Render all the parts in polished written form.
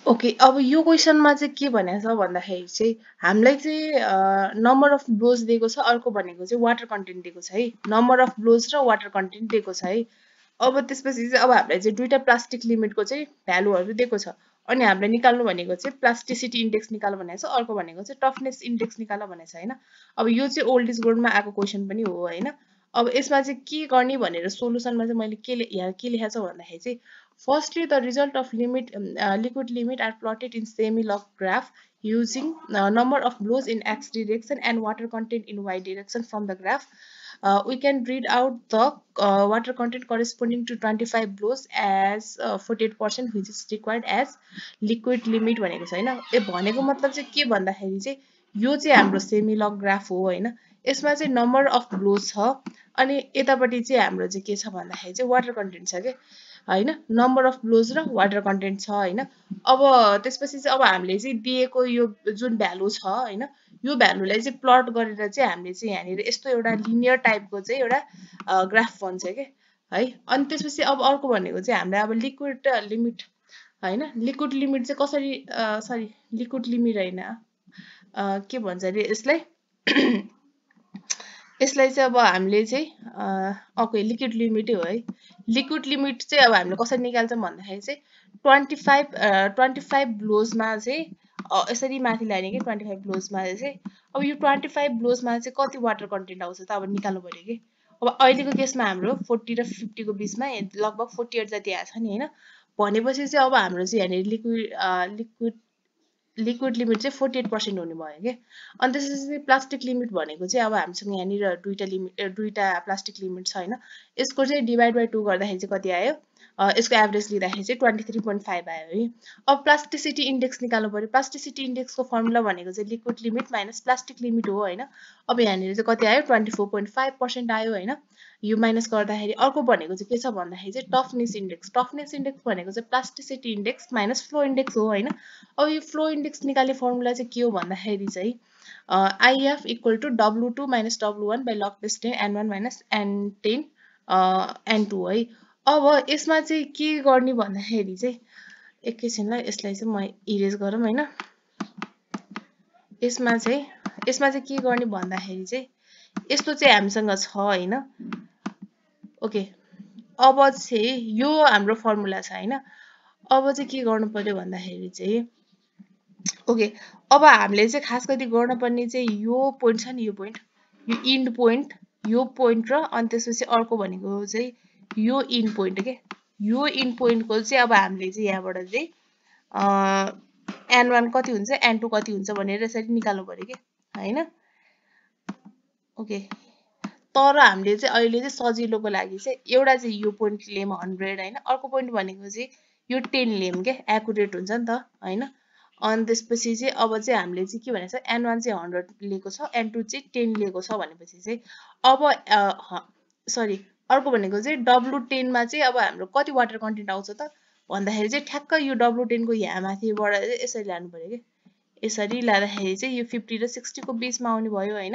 Okay, अब यो क्वेसनमा चाहिँ के भनेको छ भन्दाखेरि चाहिँ हामीलाई चाहिँ नम्बर अफ ब्लोज दिएको छ, अर्को भनेको चाहिँ वाटर कन्टेन्ट दिएको छ है। नम्बर अफ ब्लोज र वाटर कन्टेन्ट दिएको छ है। अब त्यसपछि चाहिँ अब हामीलाई चाहिँ दुईटा प्लास्टिक लिमिटको चाहिँ भ्यालुहरू दिएको छ। अनि हामीले निकाल्नु भनेको चाहिँ प्लास्टिसिटी इन्डेक्स निकाल्नु भनेको छ, अर्को भनेको चाहिँ टफनेस इन्डेक्स निकाल्नु भनेको छ हैन। अब यो चाहिँ ओल्ड इज गोल्डमा आएको क्वेसन पनि हो हैन। अब यसमा चाहिँ के गर्ने भनेर सोलुसनमा चाहिँ मैले यहाँ के लेखेको छ भन्दाखेरि चाहिँ firstly the result of liquid limit are plotted in semilog graph using number of blows in x direction and water content in y direction. From the graph we can read out the water content corresponding to 25 blows as 48% which is required as liquid limit भनेको छ हैन। ए भनेको मतलब चाहिँ के भन्दाखेरि चाहिँ यो चाहिँ हाम्रो सेमिलग ग्राफ हो हैन। यसमा चाहिँ नम्बर अफ ब्लोज छ अनि यतापट्टि चाहिँ हाम्रो चाहिँ के छ भन्दाखेरि चाहिँ वाटर कन्टेन्ट छ के हैन। नम्बर अफ ब्लोज र वाटर कन्टेन्ट छ हैन। अब त्यसपछि चाहिँ अब हामीले चाहिँ दिएको यो जुन भ्यालु छ हैन, यो भ्यालुलाई चाहिँ प्लट गरेर चाहिँ हामीले चाहिँ यहाँनिर यस्तो एउटा लिनियर टाइपको चाहिँ एउटा ग्राफ बन्छ के है। अनि त्यसपछि अब अर्को भनेको चाहिँ हामीले अब लिक्विड लिमिट हैन, लिक्विड लिमिट चाहिँ कसरी सरी लिक्विड लिमिट हैन के भन्छ अरे यसलाई यसलाई चाहिँ अब हामीले चाहिँ ओके लिक्विड लिमिटै हो है। लिक्विड लिमिट चाहिँ अब हामीले कसरी निकाल्छौँ भन्दाखेरि चाहिँ 25 ब्लोजमा चाहिँ यसरी माथि लाने कि 25 ब्लोजमा चाहिँ अब यो 25 ब्लोजमा चाहिँ कति वाटर कन्टेन्ट आउँछ त अब निकाल्नु पर्यो कि। अब अहिलेको केसमा हाम्रो 40 र 50 को बीचमा लगभग 48 जति आएको छ नि हैन। भनेपछि चाहिँ अब हाम्रो चाहिँ यहाँनिर लिक्विड लिमिट चाहिँ 48% हुने भयो के। अनि त्यसपछि प्लास्टिक लिमिट भनेको चाहिँ अब हामीसँग यहाँनिर दुईटा प्लास्टिक लिमिट छ हैन। यसको चाहिँ डिभाइड बाइ 2 गर्दाखेरि चाहिँ कति आयो, यसको एभरेज लिँदाखेरि चाहिँ 23.5 आयो है। अब प्लास्टिसिटी इन्डेक्स निकाल्नु पर्यो। प्लास्टिसिटी इन्डेक्सको फर्मुला भनेको चाहिँ liquid limit minus plastic limit हो हैन। अब यहाँनिर चाहिँ कति आयो 24.5% आयो हैन। यो माइनस गर्दाखेरि अर्को भनेको चाहिँ के छ भन्दाखेरि चाहिँ टफनेस इन्डेक्स। टफनेस इन्डेक्स भनेको चाहिँ plasticity index minus flow index हो हैन। अब यो फ्लो इन्डेक्स निकाल्ने फर्मुला चाहिँ के हो भन्दाखेरि चाहिँ IF equal to W2 minus W1 by log base 10 N1 minus N10 N2 है। अब यसमा चाहिँ के गर्ने भन्दाखेरि चाहिँ एकैछिनलाई यसलाई चाहिँ म इरेज गरौँ हैन। यसमा चाहिँ के गर्ने भन्दाखेरि चाहिँ यस्तो चाहिँ हामीसँग छ हैन। ओके, अब चाहिँ यो हाम्रो फर्मुला छ हैन। अब चाहिँ के गर्नु पर्यो भन्दाखेरि चाहिँ ओके, अब हामीले चाहिँ खास गरी गर्नुपर्ने चाहिँ यो पोइन्ट छ नि, यो इन्ड पोइन्ट, यो पोइन्ट र अनि त्यसपछि अर्को भनेको चाहिँ यो इन्ड पोइन्ट के। यो इन्ड पोइन्टको चाहिँ अब हामीले चाहिँ यहाँबाट चाहिँ N1 कति हुन्छ N2 कति हुन्छ भनेर यसरी निकाल्नु पर्यो के हैन। ओके, तर हामीले चाहिँ अहिले चाहिँ सजिलोको लागि चाहिँ एउटा चाहिँ यो पोइन्ट लियौँ 100 हैन। अर्को पोइन्ट भनेको चाहिँ यो 10 लियौँ के, एक्युरेट हुन्छ नि त हैन। अनि त्यसपछि चाहिँ अब चाहिँ हामीले चाहिँ के भनेको छ N1 चाहिँ 100 लिएको छ, N2 चाहिँ 10 लिएको छ भनेपछि चाहिँ अब सरी अर्को भनेको चाहिँ W10 मा चाहिँ अब हाम्रो कति वाटर कन्टेन्ट आउँछ त भन्दाखेरि चाहिँ ठ्याक्क यो W10 को यहाँ माथिबाट यसरी लानु पर्यो के। यसरी लाँदाखेरि चाहिँ यो 50 र 60 को बीचमा आउने भयो हैन।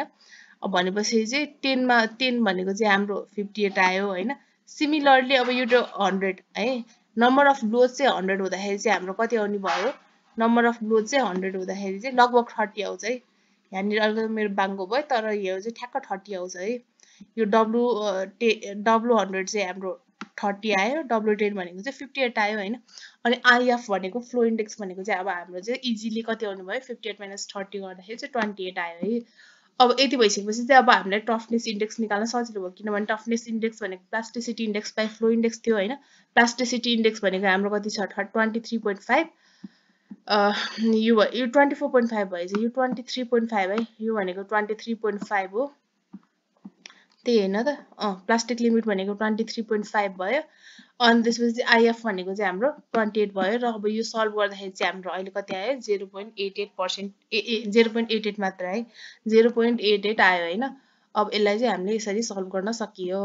अब भनेपछि चाहिँ 10 भनेको चाहिँ हाम्रो 58 आयो हैन। सिमिलरली अब यो 100 है, नम्बर अफ ब्लोज चाहिँ 100 हुँदाखेरि चाहिँ हाम्रो कति आउने भयो, नम्बर अफ ब्लोज चाहिँ 100 हुँदाखेरि चाहिँ लगभग 30 आउँछ है। यहाँनिर अलिकति मेरो बाङ्गो भयो तर यो चाहिँ ठ्याक्क 30 आउँछ है। यो W100 चाहिँ हाम्रो 30 आयो, W10 भनेको चाहिँ 58 आयो हैन। अनि IF भनेको फ्लो इन्डेक्स भनेको चाहिँ अब हाम्रो चाहिँ इजिली कति आउनु भयो 58 माइनस 30 गर्दाखेरि चाहिँ 28 आयो है। अब यति भइसकेपछि चाहिँ अब हामीले टफनेस इन्डेक्स निकाल्न सजिलो भयो किनभने टफनेस इन्डेक्स भनेको plasticity index by flow index थियो हैन। प्लास्टिसिटी इन्डेक्स भनेको हाम्रो कति छ 23.5 यो 24.5 भएछ, यो 23.5 है, यो भनेको 23.5 हो त्यही हैन त। प्लास्टिक लिमिट भनेको 23.5 भयो। अनि त्यसपछि IF भनेको चाहिँ हाम्रो 28 भयो र अब यो सल्भ गर्दाखेरि चाहिँ हाम्रो अहिले कति आयो 0.88% 0.88 मात्र है, 0.88 आयो हैन। अब यसलाई चाहिँ हामीले यसरी सल्भ गर्न सकियो।